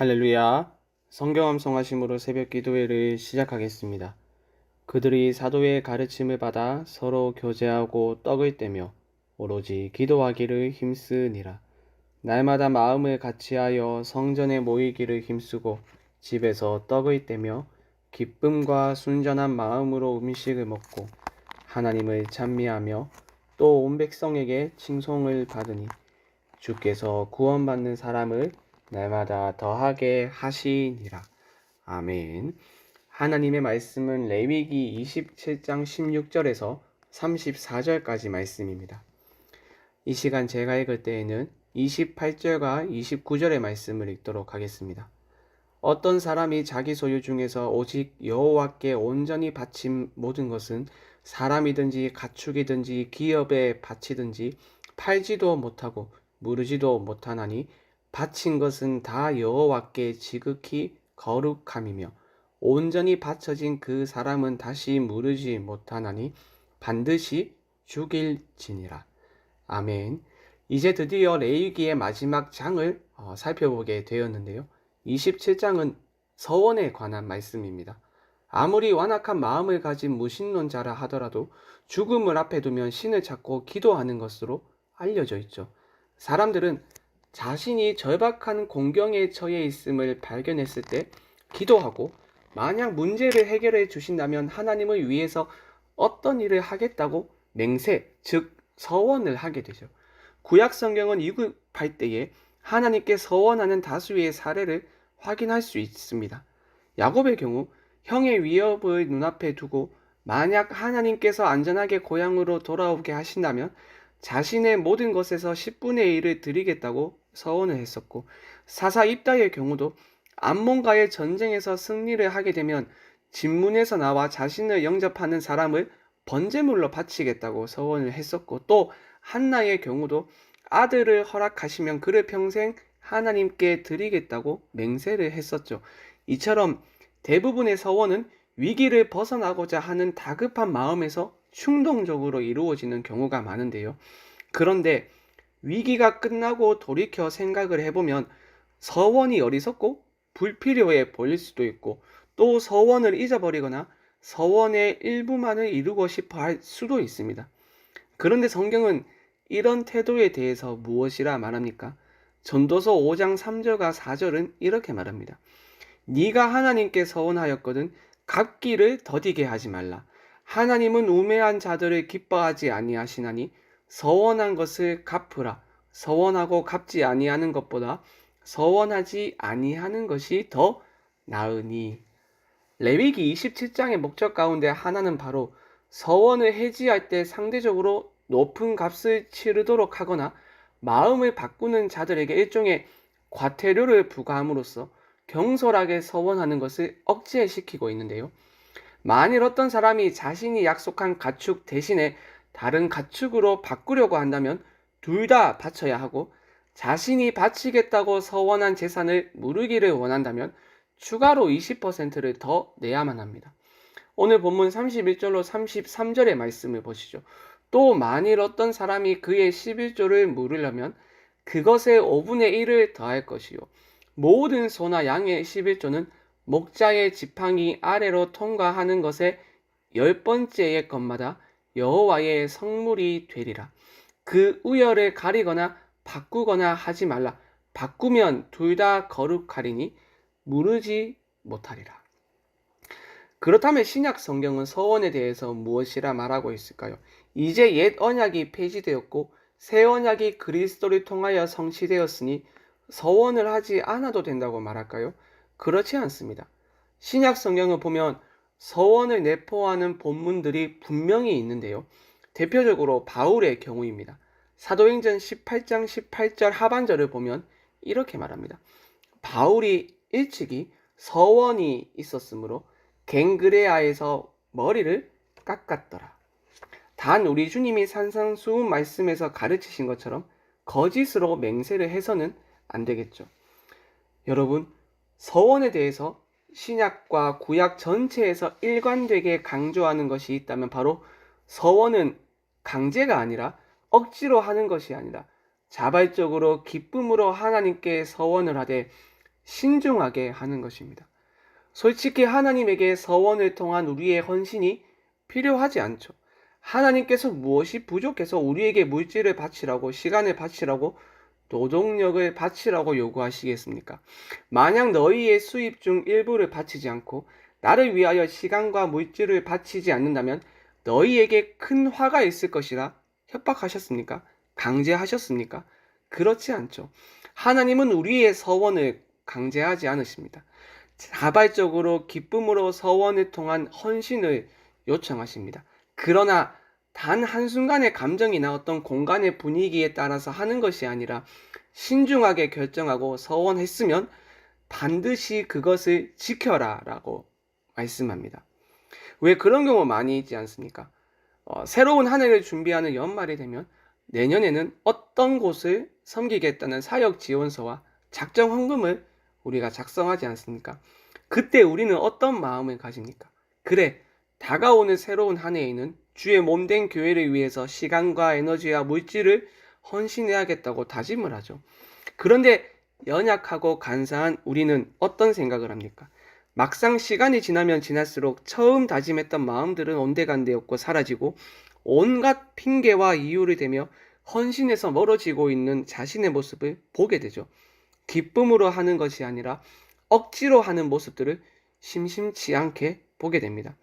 할렐루야. 성경 암송하심으로 새벽 기도회를 시작하겠습니다. 그들이 사도의 가르침을 받아 서로 교제하고 떡을 떼며 오로지 기도하기를 힘쓰니라. 날마다 마음을 같이하여 성전에 모이기를 힘쓰고 집에서 떡을 떼며 기쁨과 순전한 마음으로 음식을 먹고 하나님을 찬미하며 또 온 백성에게 칭송을 받으니 주께서 구원받는 사람을 날마다 더하게 하시니라. 아멘. 하나님의 말씀은 레위기 27장 16절에서 34절까지 말씀입니다. 이 시간 제가 읽을 때에는 28절과 29절의 말씀을 읽도록 하겠습니다. 어떤 사람이 자기 소유 중에서 오직 여호와께 온전히 바친 모든 것은 사람이든지 가축이든지 기업에 바치든지 팔지도 못하고 무르지도 못하나니 바친 것은 다 여호와께 지극히 거룩함이며 온전히 바쳐진 그 사람은 다시 무르지 못하나니 반드시 죽일지니라. 아멘. 이제 드디어 레위기의 마지막 장을 살펴보게 되었는데요. 27장은 서원에 관한 말씀입니다. 아무리 완악한 마음을 가진 무신론자라 하더라도 죽음을 앞에 두면 신을 찾고 기도하는 것으로 알려져 있죠. 사람들은 자신이 절박한 공경에 처해 있음을 발견했을 때 기도하고 만약 문제를 해결해 주신다면 하나님을 위해서 어떤 일을 하겠다고 맹세, 즉 서원을 하게 되죠. 구약 성경은 이굽할 때에 하나님께 서원하는 다수의 사례를 확인할 수 있습니다. 야곱의 경우 형의 위협을 눈앞에 두고 만약 하나님께서 안전하게 고향으로 돌아오게 하신다면 자신의 모든 것에서 10분의 1을 드리겠다고 서원을 했었고, 사사 입다의 경우도 암몬과의 전쟁에서 승리를 하게 되면 진문에서 나와 자신을 영접하는 사람을 번제물로 바치겠다고 서원을 했었고, 또 한나의 경우도 아들을 허락하시면 그를 평생 하나님께 드리겠다고 맹세를 했었죠. 이처럼 대부분의 서원은 위기를 벗어나고자 하는 다급한 마음에서 충동적으로 이루어지는 경우가 많은데요. 그런데 위기가 끝나고 돌이켜 생각을 해보면 서원이 어리석고 불필요해 보일 수도 있고, 또 서원을 잊어버리거나 서원의 일부만을 이루고 싶어 할 수도 있습니다. 그런데 성경은 이런 태도에 대해서 무엇이라 말합니까? 전도서 5장 3절과 4절은 이렇게 말합니다. 네가 하나님께 서원하였거든 갚기를 더디게 하지 말라. 하나님은 우매한 자들을 기뻐하지 아니하시나니 서원한 것을 갚으라. 서원하고 갚지 아니하는 것보다 서원하지 아니하는 것이 더 나으니. 레위기 27장의 목적 가운데 하나는 바로 서원을 해지할 때 상대적으로 높은 값을 치르도록 하거나 마음을 바꾸는 자들에게 일종의 과태료를 부과함으로써 경솔하게 서원하는 것을 억제시키고 있는데요. 만일 어떤 사람이 자신이 약속한 가축 대신에 다른 가축으로 바꾸려고 한다면 둘 다 바쳐야 하고, 자신이 바치겠다고 서원한 재산을 무르기를 원한다면 추가로 20%를 더 내야만 합니다. 오늘 본문 31절로 33절의 말씀을 보시죠. 또 만일 어떤 사람이 그의 11조를 물으려면 그것의 5분의 1을 더할 것이요. 모든 소나 양의 11조는 목자의 지팡이 아래로 통과하는 것의 10번째의 것마다 여호와의 성물이 되리라. 그 우열을 가리거나 바꾸거나 하지 말라. 바꾸면 둘 다 거룩하리니 무르지 못하리라. 그렇다면 신약 성경은 서원에 대해서 무엇이라 말하고 있을까요? 이제 옛 언약이 폐지되었고 새 언약이 그리스도를 통하여 성취되었으니 서원을 하지 않아도 된다고 말할까요? 그렇지 않습니다. 신약 성경을 보면 서원을 내포하는 본문들이 분명히 있는데요. 대표적으로 바울의 경우입니다. 사도행전 18장 18절 하반절을 보면 이렇게 말합니다. 바울이 일찍이 서원이 있었으므로 갱그레아에서 머리를 깎았더라. 단 우리 주님이 산상수훈 말씀에서 가르치신 것처럼 거짓으로 맹세를 해서는 안 되겠죠. 여러분, 서원에 대해서 신약과 구약 전체에서 일관되게 강조하는 것이 있다면 바로 서원은 강제가 아니라 억지로 하는 것이 아니라 자발적으로 기쁨으로 하나님께 서원을 하되 신중하게 하는 것입니다. 솔직히 하나님에게 서원을 통한 우리의 헌신이 필요하지 않죠. 하나님께서 무엇이 부족해서 우리에게 물질을 바치라고, 시간을 바치라고, 노동력을 바치라고 요구하시겠습니까? 만약 너희의 수입 중 일부를 바치지 않고 나를 위하여 시간과 물질을 바치지 않는다면 너희에게 큰 화가 있을 것이라 협박하셨습니까? 강제하셨습니까? 그렇지 않죠. 하나님은 우리의 서원을 강제하지 않으십니다. 자발적으로 기쁨으로 서원을 통한 헌신을 요청하십니다. 그러나 단 한순간의 감정이나 어떤 공간의 분위기에 따라서 하는 것이 아니라 신중하게 결정하고 서원했으면 반드시 그것을 지켜라 라고 말씀합니다. 왜 그런 경우 많이 있지 않습니까? 새로운 한 해를 준비하는 연말이 되면 내년에는 어떤 곳을 섬기겠다는 사역 지원서와 작정 헌금을 우리가 작성하지 않습니까? 그때 우리는 어떤 마음을 가집니까? 그래, 다가오는 새로운 한 해에는 주의 몸된 교회를 위해서 시간과 에너지와 물질을 헌신해야겠다고 다짐을 하죠. 그런데 연약하고 간사한 우리는 어떤 생각을 합니까? 막상 시간이 지나면 지날수록 처음 다짐했던 마음들은 온데간데 없고 사라지고 온갖 핑계와 이유를 대며 헌신에서 멀어지고 있는 자신의 모습을 보게 되죠. 기쁨으로 하는 것이 아니라 억지로 하는 모습들을 심심치 않게 보게 됩니다.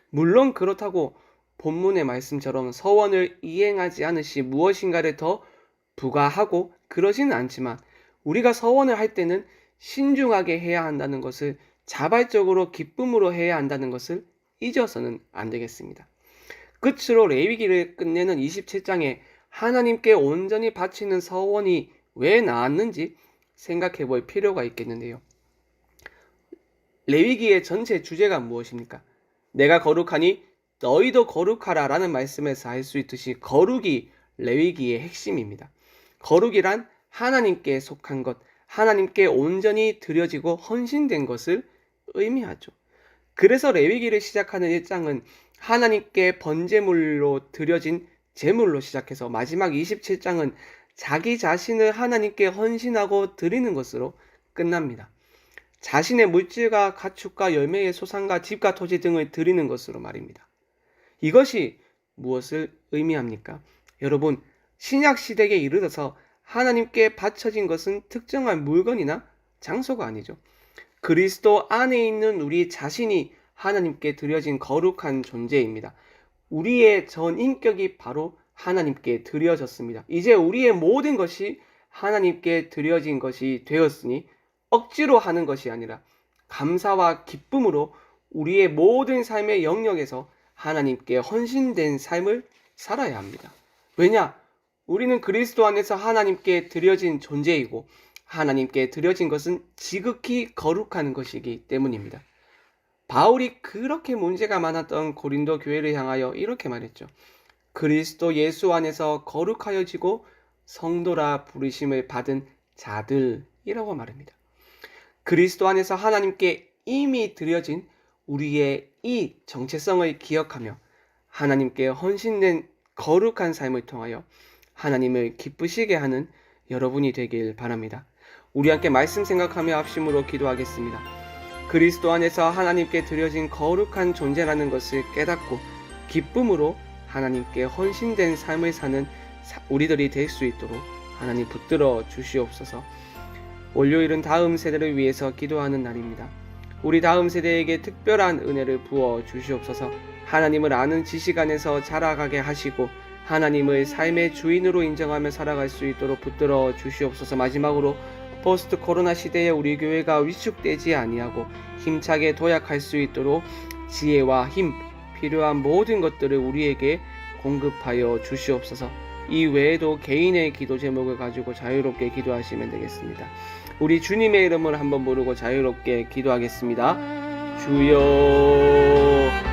물론 그렇다고 본문의 말씀처럼 서원을 이행하지 않으시 무엇인가를 더 부과하고 그러지는 않지만 우리가 서원을 할 때는 신중하게 해야 한다는 것을, 자발적으로 기쁨으로 해야 한다는 것을 잊어서는 안 되겠습니다. 끝으로 레위기를 끝내는 27장에 하나님께 온전히 바치는 서원이 왜 나왔는지 생각해 볼 필요가 있겠는데요. 레위기의 전체 주제가 무엇입니까? 내가 거룩하니 너희도 거룩하라 라는 말씀에서 알 수 있듯이 거룩이 레위기의 핵심입니다. 거룩이란 하나님께 속한 것, 하나님께 온전히 드려지고 헌신된 것을 의미하죠. 그래서 레위기를 시작하는 1장은 하나님께 번제물로 드려진 제물로 시작해서 마지막 27장은 자기 자신을 하나님께 헌신하고 드리는 것으로 끝납니다. 자신의 물질과 가축과 열매의 소산과 집과 토지 등을 드리는 것으로 말입니다. 이것이 무엇을 의미합니까? 여러분, 신약 시대에 이르러서 하나님께 바쳐진 것은 특정한 물건이나 장소가 아니죠. 그리스도 안에 있는 우리 자신이 하나님께 드려진 거룩한 존재입니다. 우리의 전 인격이 바로 하나님께 드려졌습니다. 이제 우리의 모든 것이 하나님께 드려진 것이 되었으니 억지로 하는 것이 아니라 감사와 기쁨으로 우리의 모든 삶의 영역에서 하나님께 헌신된 삶을 살아야 합니다. 왜냐? 우리는 그리스도 안에서 하나님께 드려진 존재이고 하나님께 드려진 것은 지극히 거룩한 것이기 때문입니다. 바울이 그렇게 문제가 많았던 고린도 교회를 향하여 이렇게 말했죠. 그리스도 예수 안에서 거룩하여지고 성도라 부르심을 받은 자들이라고 말합니다. 그리스도 안에서 하나님께 이미 드려진 우리의 이 정체성을 기억하며 하나님께 헌신된 거룩한 삶을 통하여 하나님을 기쁘시게 하는 여러분이 되길 바랍니다. 우리 함께 말씀 생각하며 합심으로 기도하겠습니다. 그리스도 안에서 하나님께 드려진 거룩한 존재라는 것을 깨닫고 기쁨으로 하나님께 헌신된 삶을 사는 우리들이 될 수 있도록 하나님 붙들어 주시옵소서. 월요일은 다음 세대를 위해서 기도하는 날입니다. 우리 다음 세대에게 특별한 은혜를 부어 주시옵소서. 하나님을 아는 지식 안에서 자라가게 하시고 하나님을 삶의 주인으로 인정하며 살아갈 수 있도록 붙들어 주시옵소서. 마지막으로 포스트 코로나 시대에 우리 교회가 위축되지 아니하고 힘차게 도약할 수 있도록 지혜와 힘, 필요한 모든 것들을 우리에게 공급하여 주시옵소서. 이 외에도 개인의 기도 제목을 가지고 자유롭게 기도하시면 되겠습니다. 우리 주님의 이름을 한번 부르고 자유롭게 기도하겠습니다. 주여